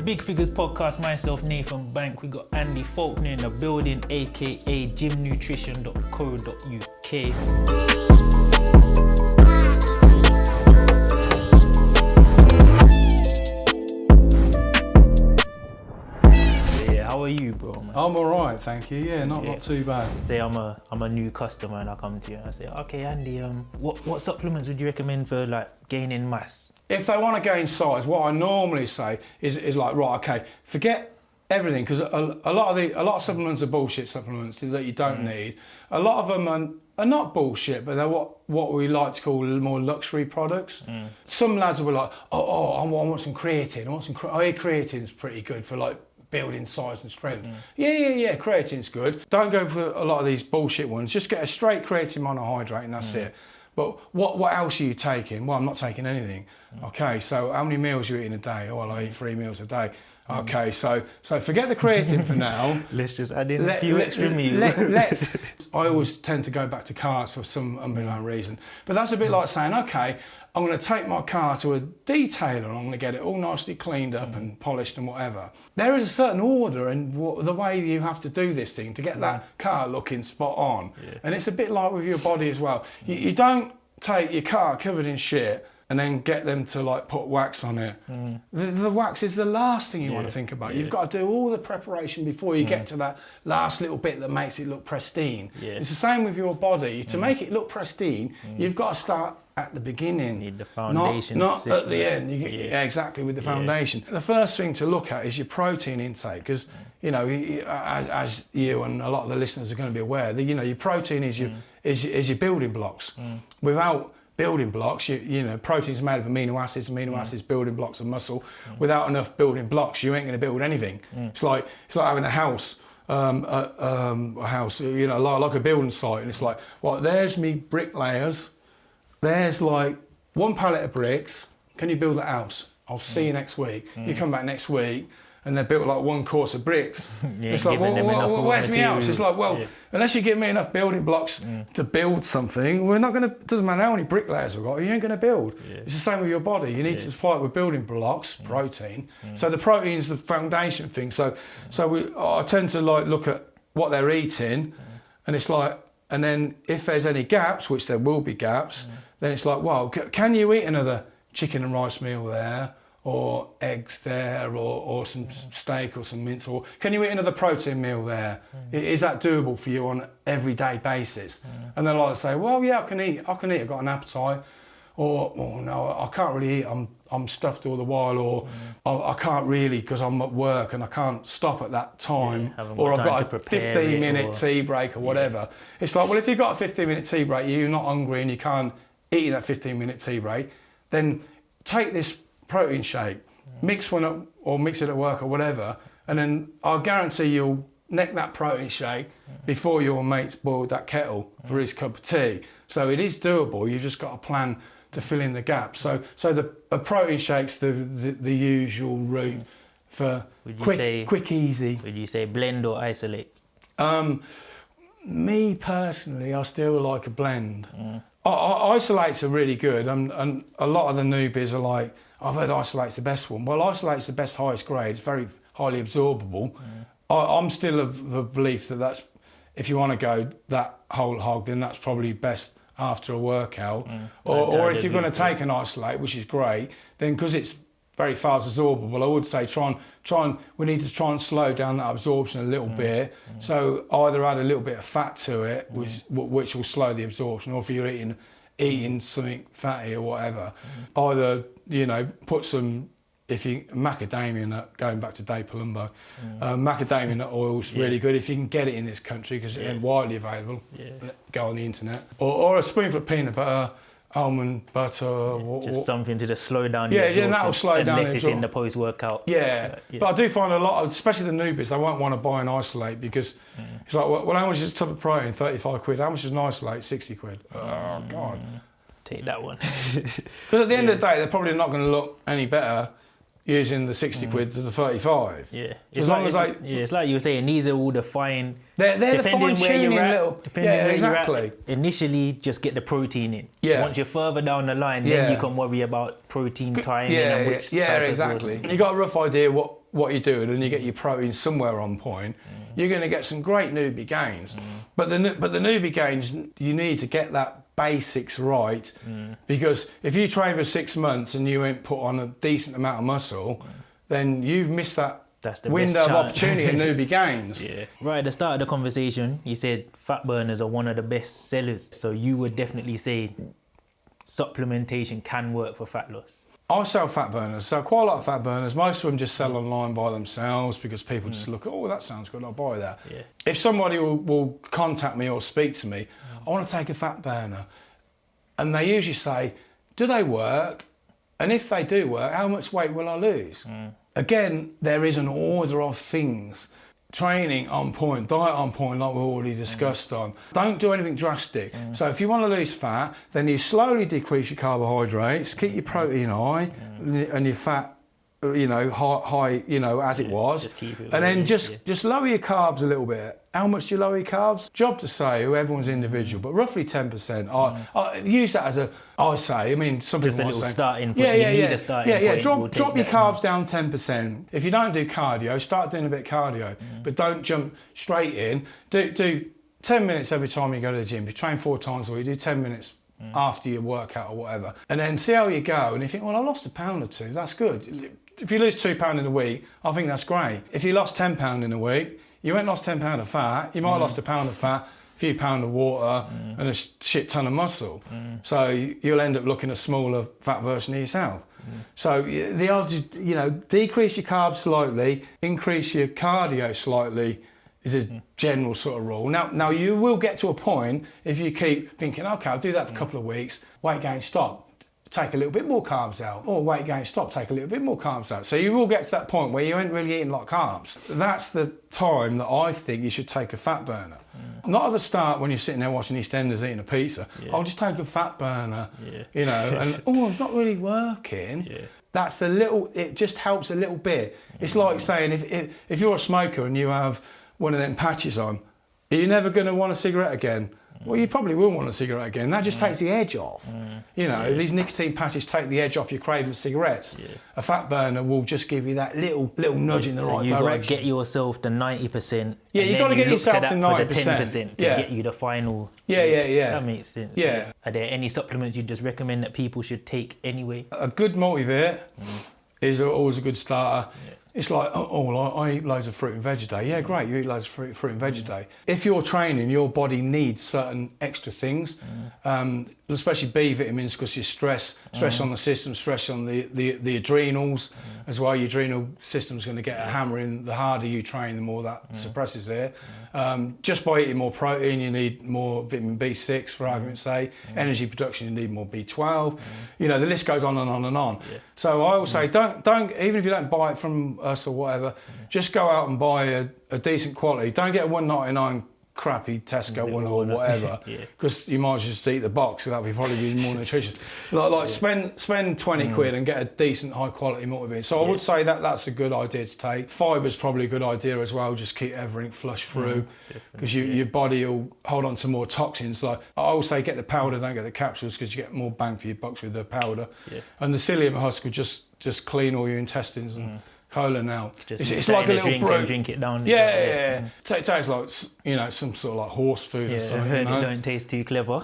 Big Figures Podcast, myself, Nathan Banq. We got Andy Faulkner in the building, aka gymnutrition.co.uk. How are you, bro, man? I'm alright, thank you. Yeah, not too bad. Say I'm a new customer and I come to you and I say, okay, Andy, what supplements would you recommend for like gaining mass? If they want to gain size, what I normally say is like, right, okay, forget everything, because a lot of supplements are bullshit supplements that you don't need. A lot of them are not bullshit, but they're what we like to call more luxury products. Some lads will be like, I want some creatine. I hear creatine's pretty good for like building size and strength. Yeah, creatine's good. Don't go for a lot of these bullshit ones. Just get a straight creatine monohydrate and that's it. But what else are you taking? Well, I'm not taking anything. Okay, so how many meals are you eating a day? Oh, well, I eat 3 meals a day. Okay, so forget the creatine for now. Let's just add in a few extra meals. I always tend to go back to cars for some unknown reason. But that's a bit like saying, okay, I'm going to take my car to a detailer and I'm going to get it all nicely cleaned up and polished and whatever. There is a certain order and the way you have to do this thing to get that car looking spot on. And it's a bit like with your body as well. You don't take your car covered in shit and then get them to like put wax on it. The wax is the last thing you want to think about. You've got to do all the preparation before you get to that last little bit that makes it look pristine. It's the same with your body. To make it look pristine, you've got to start at the beginning. Need the foundation. Not at the end. Exactly, with the foundation. The first thing to look at is your protein intake, because you know, as you and a lot of the listeners are going to be aware, that you know your protein is your building blocks. Without building blocks, you know, protein's made of amino acids building blocks of muscle. Without enough building blocks, you ain't going to build anything. It's like having a house. A house, you know, like a building site, and it's like, well, there's me bricklayers. There's like 1 pallet of bricks. Can you build a house? I'll see you next week. You come back next week and they've built like 1 course of bricks. It's like, well, where's my house? It's like, well, unless you give me enough building blocks to build something, we're not going to, doesn't matter how many bricklayers we've got, you ain't going to build. It's the same with your body. You need to supply it with building blocks, protein. So the protein's the foundation thing. So I tend to like look at what they're eating and it's like, and then if there's any gaps, which there will be gaps, then it's like, well, can you eat another chicken and rice meal there, or eggs there, or some steak or some mince, or can you eat another protein meal there? Is that doable for you on an everyday basis? And they'll like say, well, yeah, I can eat, I've got an appetite, or no, I can't really eat, I'm stuffed all the while, or I can't really because I'm at work and I can't stop at that time, or I've got a 15-minute tea break or whatever. It's like, well, if you've got a 15-minute tea break, you're not hungry and you can't eat in that 15-minute tea break, then take this protein shake, mix one up or mix it at work or whatever, and then I'll guarantee you'll neck that protein shake before your mate's boiled that kettle for his cup of tea. So it is doable, you've just got a plan to fill in the gaps. So the protein shake's the usual route for quick, easy. Would you say blend or isolate? Me personally, I still like a blend. Isolates are really good, and a lot of the newbies are like, I've heard isolate's the best one. Well, isolate's the best, highest grade. It's very highly absorbable. I'm still of the belief that that's, if you want to go that whole hog, then that's probably best after a workout. Or if you're going to take an isolate, which is great, then because it's very fast absorbable, I would say we need to try and slow down that absorption a little bit. So either add a little bit of fat to it, which will slow the absorption, or if you're eating something fatty or whatever, either, you know, put some, macadamia nut, going back to Dave Palumbo, macadamia nut oil's really good if you can get it in this country, because it's widely available. Go on the internet, or a spoonful of peanut butter, almond butter, just something to just slow down the absorption, and that'll slow down unless it's in the post-workout. But I do find a lot of, especially the newbies, they won't want to buy an isolate because it's like, well, how much is a tub of protein? 35 quid. How much is an isolate? 60 quid. Oh God, take that one. Because at the end of the day, they're probably not going to look any better using the 60 quid to the 35. It's like you were saying, these are all the fine. They're the fine tuning little. Exactly. Initially, just get the protein in. Once you're further down the line, then you can worry about protein timing and which type exactly. You got a rough idea what what you're doing and you get your protein somewhere on point, you're going to get some great newbie gains. But the newbie gains, you need to get that basics right, because if you train for 6 months and you ain't put on a decent amount of muscle, then you've missed that window of opportunity at newbie gains. Yeah. Right at the start of the conversation, you said fat burners are one of the best sellers. So you would definitely say supplementation can work for fat loss. I sell fat burners, so quite a lot of fat burners. Most of them just sell online by themselves because people just look, oh, that sounds good, I'll buy that. Yeah. If somebody will contact me or speak to me, I want to take a fat burner, and they usually say, do they work? And if they do work, how much weight will I lose? Again, there is an order of things. Training on point, diet on point, like we've already discussed on. Don't do anything drastic. So if you want to lose fat, then you slowly decrease your carbohydrates, keep your protein high, and your fat, you know, high, you know, as it was. Just keep it. And then just lower your carbs a little bit. How much do you lower your carbs? Job to say, everyone's individual, but roughly 10%. I use that as I mean, some people just a might little say, starting point. You need a starting point. Drop your carbs down 10%. If you don't do cardio, start doing a bit of cardio, but don't jump straight in. Do 10 minutes every time you go to the gym. If you train 4 times a week, do 10 minutes after your workout or whatever, and then see how you go. And you think, well, I lost 1 pound or 2. That's good. If you lose 2 pounds in a week, I think that's great. If you lost 10 pounds in a week, you ain't lost 10 pounds of fat. You might have lost 1 pound of fat, a few pounds of water, and a shit ton of muscle. So you'll end up looking a smaller, fat version of yourself. So the odds, you know, decrease your carbs slightly, increase your cardio slightly is a general sort of rule. Now you will get to a point if you keep thinking, okay, I'll do that for a couple of weeks, weight gain stop, take a little bit more carbs out, or weight gain stop, take a little bit more carbs out. So you will get to that point where you ain't really eating a lot of carbs. That's the time that I think you should take a fat burner. Not at the start when you're sitting there watching EastEnders eating a pizza. I'll just take a fat burner, you know, and oh, it's not really working. That's the little, it just helps a little bit. It's like saying if you're a smoker and you have one of them patches on, are you never going to want a cigarette again? Well, you probably will want a cigarette again. That just takes the edge off. You know, these nicotine patches take the edge off your craving for cigarettes. A fat burner will just give you that little nudge in the right direction. So you've got to get yourself the 90%. Yeah, you've got to get yourself to 90%. For the 10% to get you the final. Yeah. That makes sense. Yeah. Are there any supplements you just recommend that people should take anyway? A good multivit is always a good starter. It's like, I eat loads of fruit and veg a day. Yeah, great, you eat loads of fruit and veg a day. If you're training, your body needs certain extra things, especially B vitamins, because you stress on the system, stress on the adrenals as well. Your adrenal system's going to get a hammering. The harder you train, the more that suppresses there. Just by eating more protein, you need more vitamin B6, for argument's sake. Energy production, you need more B12. You know, the list goes on and on and on. So I will say, don't even if you don't buy it from us or whatever, just go out and buy a decent quality. Don't get a $1.99 crappy Tesco one or whatever, because you might just eat the box, so that'll be probably more nutritious. Like spend 20 quid and get a decent high quality multivitamin. So I would say that's a good idea to take. Fiber's probably a good idea as well, just keep everything flushed through, because your body will hold on to more toxins. Like I always say, get the powder, don't get the capsules, because you get more bang for your bucks with the powder. And the psyllium husk will just clean all your intestines and colon out. It's like a little brew. Drink it down. It tastes like, you know, some sort of like horse food or something. I've heard it don't taste too clever.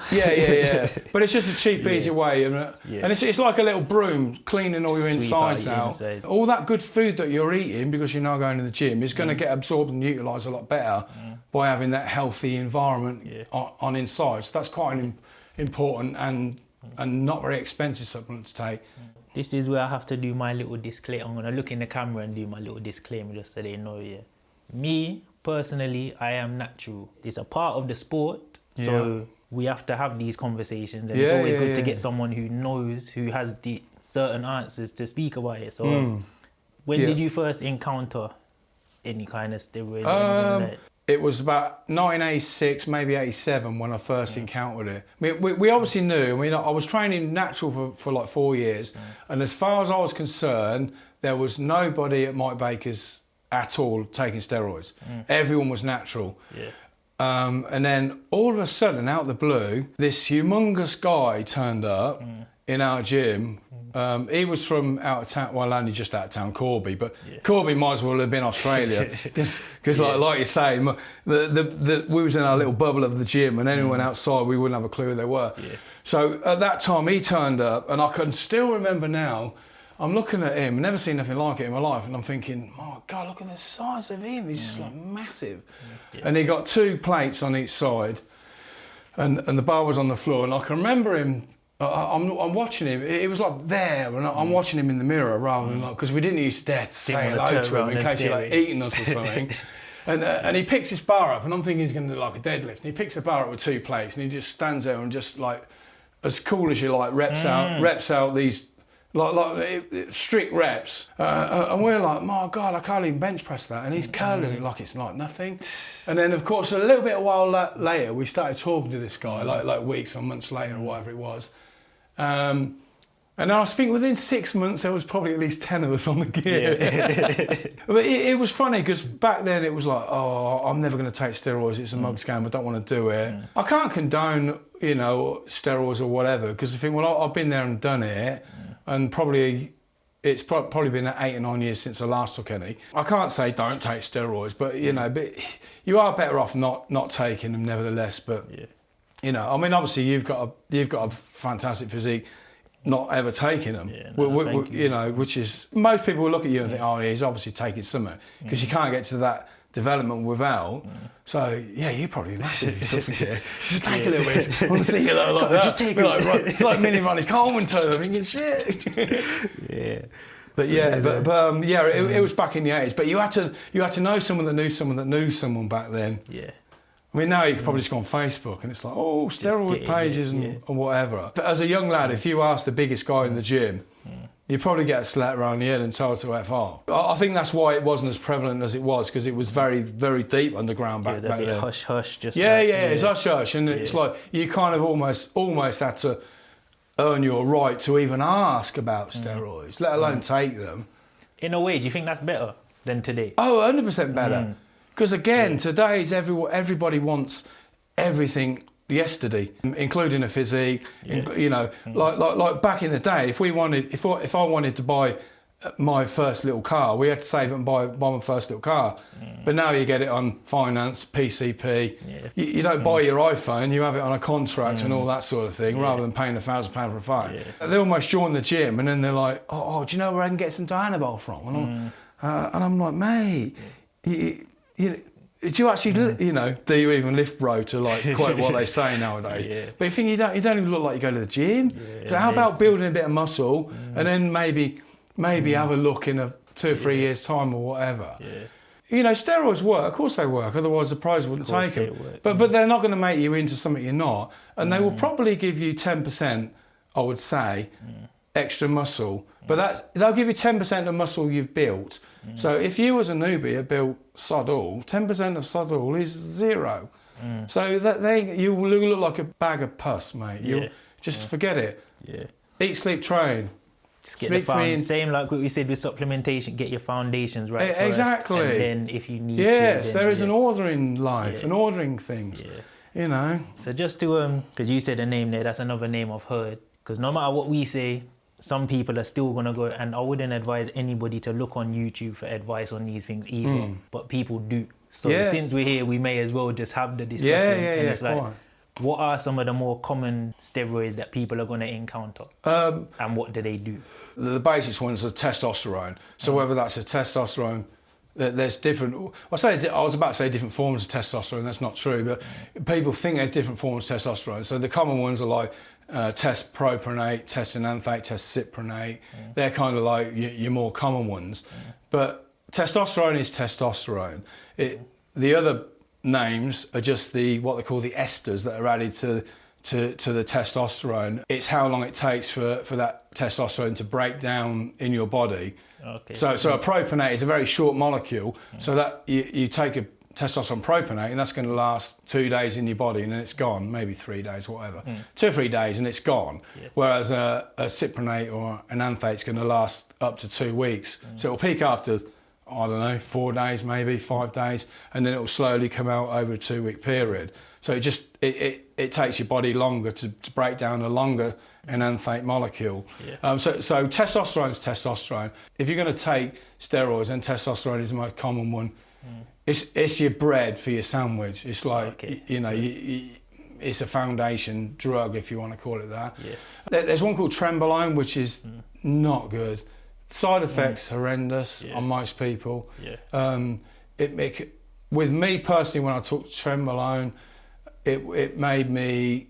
But it's just a cheap, easy way, and it's like a little broom cleaning all your insides out. All that good food that you're eating, because you're now going to the gym, is going to get absorbed and utilised a lot better by having that healthy environment on inside. So that's quite an important and not very expensive supplement to take. This is where I have to do my little disclaimer. I'm going to look in the camera and do my little disclaimer just so they know, Me, personally, I am natural. It's a part of the sport, so we have to have these conversations. And it's always good to get someone who knows, who has the certain answers to speak about it. So when did you first encounter any kind of steroids or anything like that? It was about 1986, maybe 87 when I first encountered it. I mean, we obviously knew. I mean, I was training natural for like 4 years, and as far as I was concerned, there was nobody at Mike Baker's at all taking steroids. Everyone was natural. And then all of a sudden, out of the blue, this humongous guy turned up in our gym. He was from out of town, well, only just out of town, Corby, but Corby might as well have been Australia, because like you say, we was in our little bubble of the gym, and anyone outside, we wouldn't have a clue who they were. So at that time, he turned up, and I can still remember now, I'm looking at him, never seen nothing like it in my life, and I'm thinking, oh God, look at the size of him, he's just like massive. And he got 2 plates on each side, and the bar was on the floor, and I can remember him, I'm watching him, it was like there, and I'm watching him in the mirror rather than like, because we didn't used to dare to say hello to him in case he like eating us or something. And he picks his bar up, and I'm thinking he's going to do like a deadlift, and he picks the bar up with 2 plates, and he just stands there and just like, as cool as you like, reps out these like strict reps, and we're like, my God, I can't even bench press that, and he's curling it like it's like nothing. And then of course a little bit a while later we started talking to this guy, like weeks or months later or whatever it was, and I think within 6 months there was probably at least 10 of us on the gear. But it was funny because back then it was like, oh, I'm never going to take steroids, it's a mug's game, I don't want to do it. I can't condone, you know, steroids or whatever, because I think, well, I've been there and done it, and probably it's probably been 8 or 9 years since I last took any. I can't say don't take steroids, but you know, but you are better off not taking them nevertheless. But you know, I mean, obviously you've got a fantastic physique, not ever taking them, you know, which is, most people will look at you and think, oh, he's obviously taking something, because you can't get to that development without. So yeah, you probably massive if you took some gear. Just take a little bit. I want to see you like that. Just take it. Like Mini Ronnie Coleman turn, I'm thinking shit. But yeah, it was back in the 80s. But you had to know someone that knew someone that knew someone back then. I mean, now you could probably just go on Facebook and it's like, oh, steroid pages and whatever. But as a young lad, if you asked the biggest guy in the gym, you'd probably get a slap around the head and told to F off. I think that's why it wasn't as prevalent as it was, because it was very, very deep underground back then. Hush, hush, just it's hush, hush, and it's like you kind of almost had to earn your right to even ask about steroids, let alone take them. In a way, do you think that's better than today? Oh, 100% better. Because again, today's everybody wants everything yesterday, including a physique. You know, like back in the day, if I wanted to buy my first little car, we had to save it and buy my first little car. But now you get it on finance, PCP. You don't buy your iPhone, you have it on a contract and all that sort of thing, rather than paying £1,000 for a phone. They almost join the gym and then they're like, oh, do you know where I can get some Dianabol from? And I'm like, mate, do you actually, you know, do you even lift, bro, to like quote what they say nowadays? But you think you don't even look like you go to the gym. So how about building a bit of muscle and then maybe have a look in 2 or 3 years' time or whatever. You know, steroids work, of course they work, otherwise the pros wouldn't take them. But they're not going to make you into something you're not, and they will probably give you 10%, I would say, extra muscle. But they'll give you 10% of muscle you've built. So if you as a newbie have built sod all, 10% of sod all is 0. So you will look like a bag of pus, mate. You just forget it. Eat, sleep, train. Just get the same like what we said with supplementation, get your foundations right first, exactly. And then if you need to, there is an order in life, an order in things, you know. So just to, because you said a name there, that's another name I've heard. Because no matter what we say, some people are still going to go, and I wouldn't advise anybody to look on YouTube for advice on these things either, but people do. So since we're here, we may as well just have the discussion. And it's like, what are some of the more common steroids that people are going to encounter? And what do they do? The basic ones are testosterone. So whether that's a testosterone, there's different, I was about to say different forms of testosterone, that's not true, but people think there's different forms of testosterone. So the common ones are like test propionate, test enanthate, test cypronate. They're kind of like your more common ones. But testosterone is testosterone. The other names are just what they call the esters that are added to the testosterone. It's how long it takes for that testosterone to break down in your body. So a propionate is a very short molecule, so that you take a testosterone propionate and that's going to last 2 days in your body and then it's gone, maybe 3 days, whatever. 2 or 3 days and it's gone. Whereas a cypronate or an anthate's going to last up to 2 weeks. So it'll peak after, I don't know, 4 days, maybe 5 days, and then it will slowly come out over a 2 week period. So it takes your body longer to break down a longer enanthate molecule. Yeah. So testosterone is testosterone. If you're going to take steroids, then testosterone is the most common one. It's your bread for your sandwich. It's like, it's a foundation drug, if you want to call it that. Yeah. There's one called Trenbolone, which is not good. Side effects horrendous on most people. Yeah. With me personally, when I took Trenbolone, it made me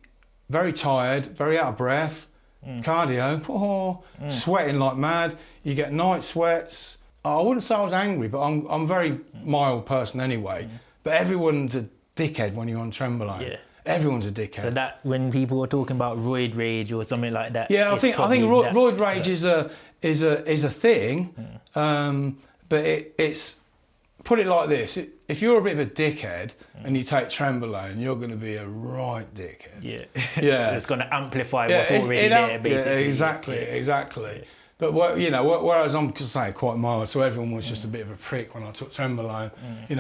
very tired, very out of breath, cardio, sweating like mad. You get night sweats. I wouldn't say I was angry, but I'm a very mild person anyway. But everyone's a dickhead when you're on Trenbolone. Yeah. Everyone's a dickhead. So that when people were talking about roid rage or something like that. Yeah, I think roid rage is a thing, but it's, put it like this: if you're a bit of a dickhead and you take Trenbolone, you're going to be a right dickhead. Yeah, yeah, it's going to amplify what's already there, basically. Yeah, exactly. Yeah. But whereas I'm quite mild, so everyone was just a bit of a prick when I took Trenbolone,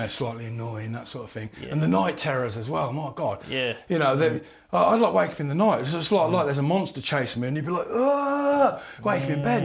slightly annoying, that sort of thing. Yeah. And the night terrors as well, my God. Yeah. I'd like wake up in the night. It's just like there's a monster chasing me, and you'd be like, ah, wake up in bed,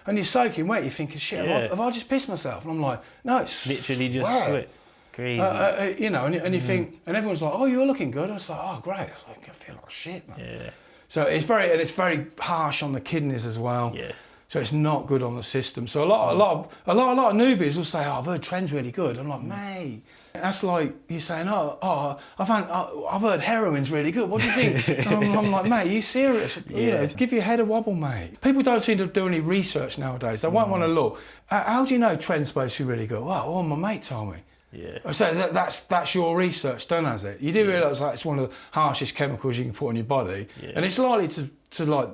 and you're soaking wet. You're thinking, shit, have I just pissed myself? And I'm like, no, it's literally just sweat. Crazy. And you think, and everyone's like, oh, you're looking good. And it's like, oh, great. It's like, I feel like shit, man. Yeah. So it's very harsh on the kidneys as well. Yeah. So it's not good on the system. So a lot of newbies will say, oh, I've heard Tren's really good. I'm like, mate, that's like you saying, I've heard heroin's really good. What do you think? I'm like, mate, are you serious? Give your head a wobble, mate. People don't seem to do any research nowadays. They won't want to look. How do you know Tren's supposed to be really good? Well, my mate told me. Yeah. So that's your research done, has it? You do realise that it's one of the harshest chemicals you can put on your body, and it's likely to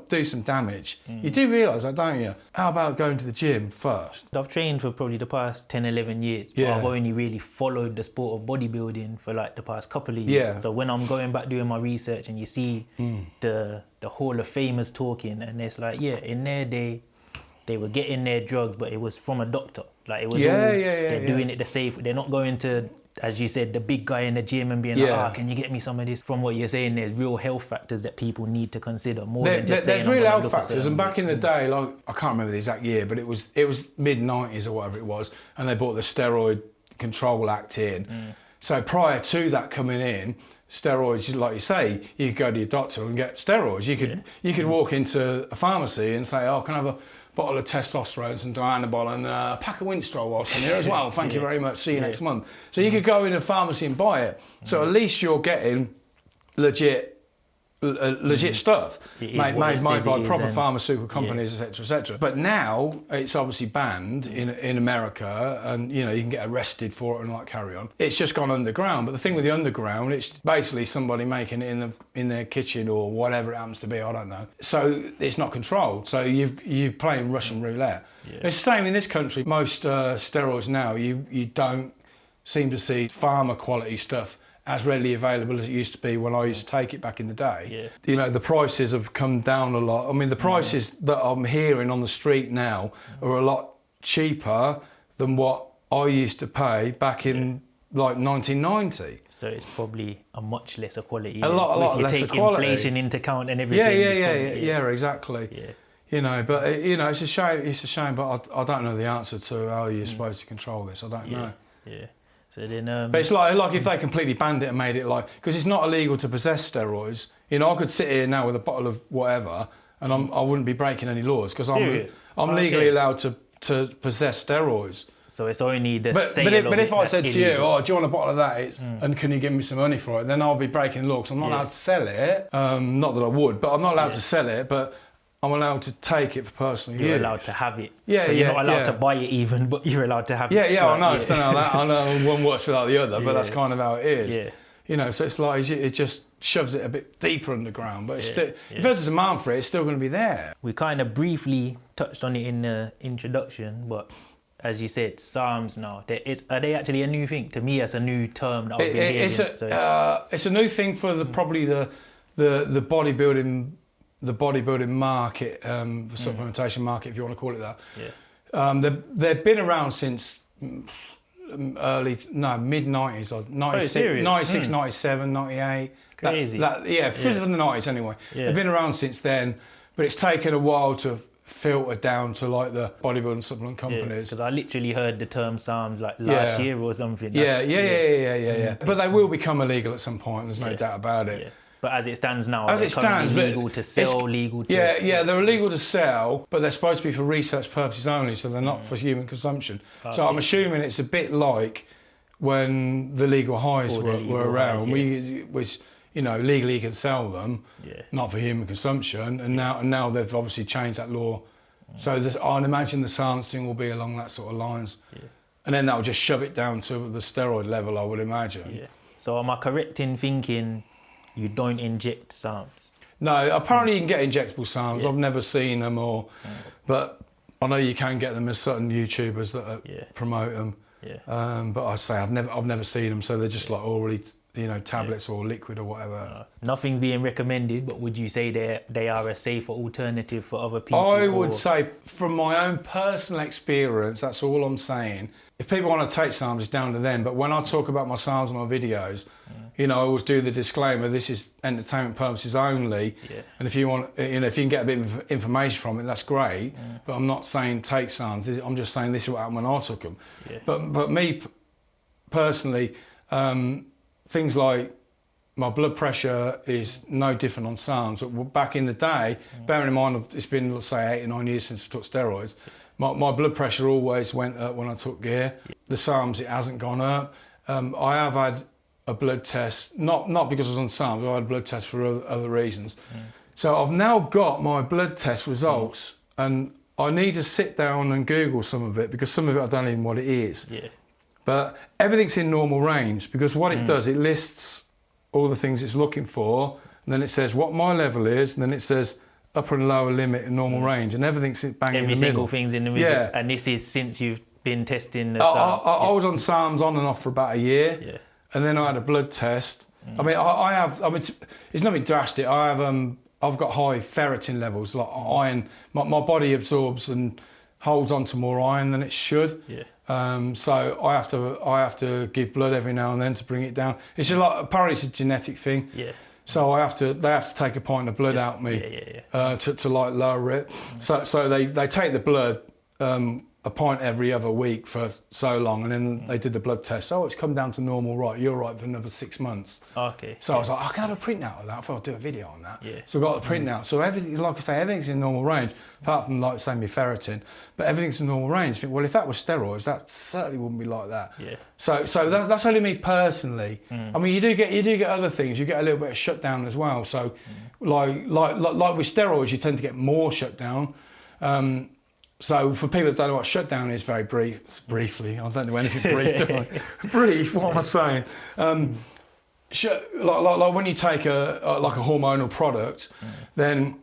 do some damage. You do realise that, don't you? How about going to the gym first? I've trained for probably the past 10, 11 years. Yeah. I've only really followed the sport of bodybuilding for like the past couple of years. Yeah. So when I'm going back doing my research and you see the Hall of Famers talking, and it's like, in their day, they were getting their drugs, but it was from a doctor. Like it was they're doing it the safe. They're not going to, as you said, the big guy in the gym and being like, can you get me some of this? From what you're saying, there's real health factors that people need to consider more than just saying. There's real health factors, and back in the day, like I can't remember the exact year, but it was mid-90s or whatever it was, and they brought the Steroid Control Act in. So prior to that coming in, steroids, like you say, you could go to your doctor and get steroids. You could walk into a pharmacy and say, oh, can I have a bottle of testosterone, some Dianabol, and a pack of Winstrol whilst I'm here as well. Thank you very much. See you next month. So you could go in a pharmacy and buy it. So at least you're getting legit stuff made by proper pharmaceutical companies, etc., etc. But now it's obviously banned in America, and you can get arrested for it and like carry on. It's just gone underground. But the thing with the underground, it's basically somebody making it in their kitchen or whatever it happens to be. I don't know. So it's not controlled. So you're playing Russian roulette. Yeah. It's the same in this country. Most steroids now, you don't seem to see pharma quality stuff as readily available as it used to be when I used to take it back in the day. Yeah. The prices have come down a lot. I mean, the prices that I'm hearing on the street now are a lot cheaper than what I used to pay back in like 1990. So it's probably a much lesser quality. A lot if you lesser take inflation into account and everything. Yeah, exactly. Yeah. But it's a shame. It's a shame, but I don't know the answer to how you're supposed to control this. I don't know. Yeah. So then, but it's like if they completely banned it and made it because it's not illegal to possess steroids. I could sit here now with a bottle of whatever, and I wouldn't be breaking any laws because I'm legally allowed to possess steroids. So it's only the But if I said to you, oh, do you want a bottle of that? And can you give me some money for it? Then I'll be breaking the law because I'm not allowed to sell it. Not that I would, but I'm not allowed to sell it. But I'm allowed to take it for personal use. You're allowed to have it. So you're not allowed to buy it even, but you're allowed to have it. I know. It's how that. I know one works without the other, but that's kind of how it is. Yeah. So it's like it just shoves it a bit deeper underground, but it's still, if there's a demand for it, it's still going to be there. We kind of briefly touched on it in the introduction, but as you said, SARMS now. Are they actually a new thing? To me, it's a new term that I've been hearing. It's a new thing for probably the bodybuilding. The bodybuilding market, supplementation market, if you want to call it that. Yeah. They've been around since mid-90s, 96, 97, 98. Crazy. Fifth of the 90s anyway. Yeah. They've been around since then. but it's taken a while to filter down to like the bodybuilding supplement companies. Because I literally heard the term SARMS like last year or something. Yeah. But they will become illegal at some point. There's no doubt about it. Yeah. But as it stands now, as it stands, legal to sell, legal to... Yeah, they're illegal to sell, but they're supposed to be for research purposes only, so they're not for human consumption. So I'm assuming it's a bit like when the legal highs were around, which, you know, legally you can sell them, not for human consumption, and now they've obviously changed that law. So I'd imagine the SARMS thing will be along that sort of lines. And then that'll just shove it down to the steroid level, I would imagine. Yeah. So am I correct in thinking you don't inject SARMS? No, apparently you can get injectable SARMS. I've never seen them, but I know you can get them as certain YouTubers that promote them. But I say I've never seen them, so they're just like already, you know, tablets or liquid or whatever. Nothing's being recommended, but would you say they are a safer alternative for other people? I would say, from my own personal experience, that's all I'm saying. If people want to take SARMS, it's down to them. But when I talk about my SARMS in my videos, you know, I always do the disclaimer: this is entertainment purposes only. And if you want, you know, if you can get a bit of information from it, that's great. But I'm not saying take SARMS. I'm just saying this is what happened when I took them. But me personally, things like my blood pressure is no different on SARMS. But back in the day, bearing in mind it's been, let's say, 8 or 9 years since I took steroids, my blood pressure always went up when I took gear. The SARMS, it hasn't gone up. I have had a blood test, not because I was on SARMS, I had a blood test for other reasons. So I've now got my blood test results, and I need to sit down and Google some of it, because some of it I don't even know what it is. But everything's in normal range, because what it does, it lists all the things it's looking for, and then it says what my level is, and then it says upper and lower limit in normal range, and everything's bang in the middle. Every single thing's in the middle. Yeah. And this is since you've been testing the SARMS? I was on SARMS on and off for about a year, and then I had a blood test. I mean, it's nothing drastic. I've got high ferritin levels, like iron. My body absorbs and holds on to more iron than it should. So I have to give blood every now and then to bring it down. It's just like, apparently it's a genetic thing. So they have to take a pint of blood out of me to like lower it. So they take the blood a pint every other week for so long, and then they did the blood test. Oh, it's come down to normal, right? You're right for another 6 months. So I was like, I can have a printout of that. I thought I'd do a video on that. So I got the printout. So everything, like I say, everything's in normal range, apart from, like, say, my ferritin. But everything's in normal range. I think, well, if that was steroids, that certainly wouldn't be like that. So that's only me personally. I mean, you do get other things. You get a little bit of shutdown as well. So like with steroids, you tend to get more shutdown. So for people that don't know what shutdown is, very briefly, I don't know anything brief, do I? Brief, what am I saying? Like when you take a hormonal product, then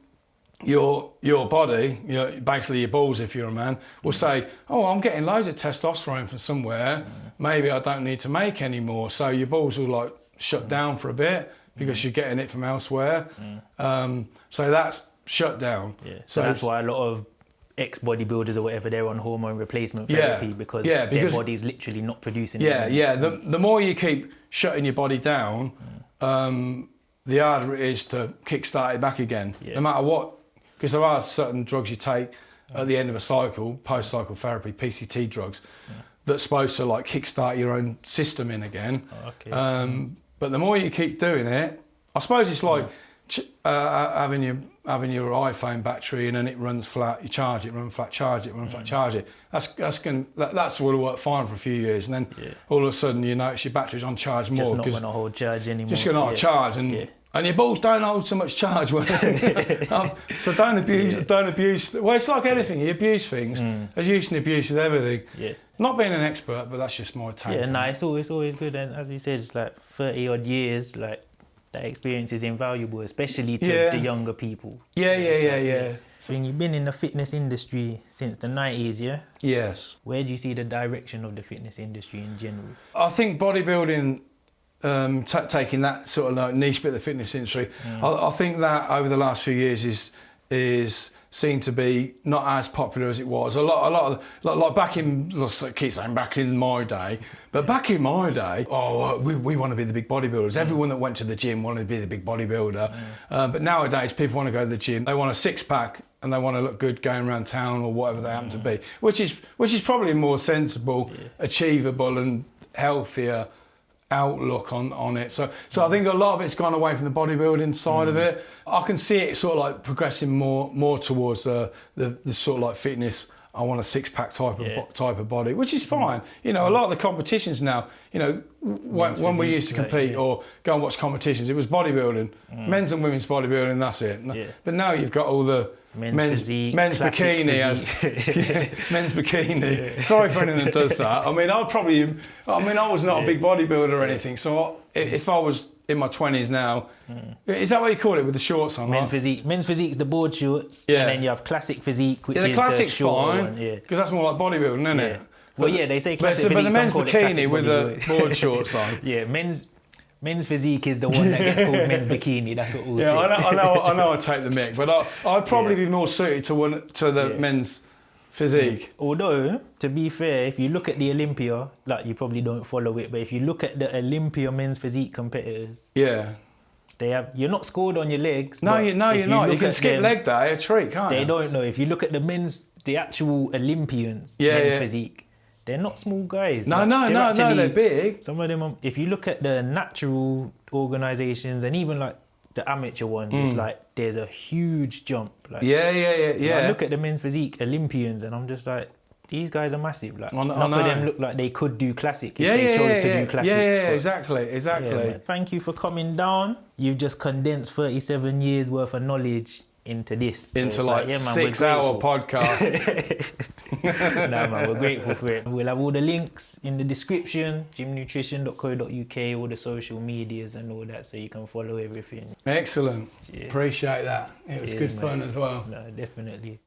your body, basically your balls, if you're a man, will say, oh, I'm getting loads of testosterone from somewhere, maybe I don't need to make any more. So your balls will like shut down for a bit because you're getting it from elsewhere. So that's shut down. So that's why a lot of ex-bodybuilders or whatever, they're on hormone replacement therapy because their body's literally not producing it. The more you keep shutting your body down, the harder it is to kickstart it back again, no matter what. Because there are certain drugs you take at the end of a cycle, post-cycle therapy, PCT drugs, that's supposed to like kickstart your own system in again. But the more you keep doing it, I suppose it's like having your iPhone battery and then it runs flat, you charge it, run flat, charge it, run flat, charge it. That's will work fine for a few years, and then all of a sudden you notice your battery's on charge more. Just not going to hold charge anymore. Just going to hold charge, and your balls don't hold so much charge. So don't abuse. Well, it's like anything, you abuse things. There's use and abuse with everything. Not being an expert, but that's just my take. It's always good, and as you said, it's like 30 odd years, like that experience is invaluable, especially to the younger people. So you've been in the fitness industry since the 90s, yeah? Yes. Where do you see the direction of the fitness industry in general? I think bodybuilding, taking that sort of like niche bit of the fitness industry, I think that over the last few years is seem to be not as popular as it was. A lot like back in, I keep saying back in my day, but back in my day, we want to be the big bodybuilders. Everyone that went to the gym wanted to be the big bodybuilder. But nowadays, people want to go to the gym. They want a six-pack and they want to look good going around town or whatever they happen to be, which is probably more sensible, achievable, and healthier outlook on it. So I think a lot of it's gone away from the bodybuilding side of it. I can see it sort of like progressing more towards the sort of like fitness. I want a six-pack type of body, which is fine. You know, a lot of the competitions now, you know, when we used to compete or go and watch competitions, it was bodybuilding, men's and women's bodybuilding, that's it. But now you've got all the men's bikini, men's bikini. Sorry for anyone that does that. I mean, I was not a big bodybuilder or anything. So if I was in my 20s now, is that what you call it with the shorts on? Men's physique. Men's physique is the board shorts, and then you have classic physique, which is the short one. Because that's more like bodybuilding, isn't it? Well, they say classic physique. But the men's bikini with the board shorts on. Men's physique is the one that gets called men's bikini. That's what we'll say. I know. I take the mick, but I'd probably be more suited to the men's physique. Although, to be fair, if you look at the Olympia, like you probably don't follow it, but if you look at the Olympia men's physique competitors, you're not scored on your legs. No, you're not. You can skip leg day, a treat, can't you? They don't know. If you look at the actual Olympians, men's physique, they're not small guys. No, they're big. Some of them, if you look at the natural organisations and even like the amateur ones, it's like there's a huge jump. Like, I look at the men's physique Olympians and I'm just like, these guys are massive. Like, enough of them look like they could do classic if they chose to do classic. Exactly. Yeah, thank you for coming down. You've just condensed 37 years worth of knowledge into this. Into like 6 hour podcast. No, man, we're grateful for it. We'll have all the links in the description, gymnutrition.co.uk, all the social medias and all that, so you can follow everything. Excellent. Appreciate that. It was good fun as well. No, definitely.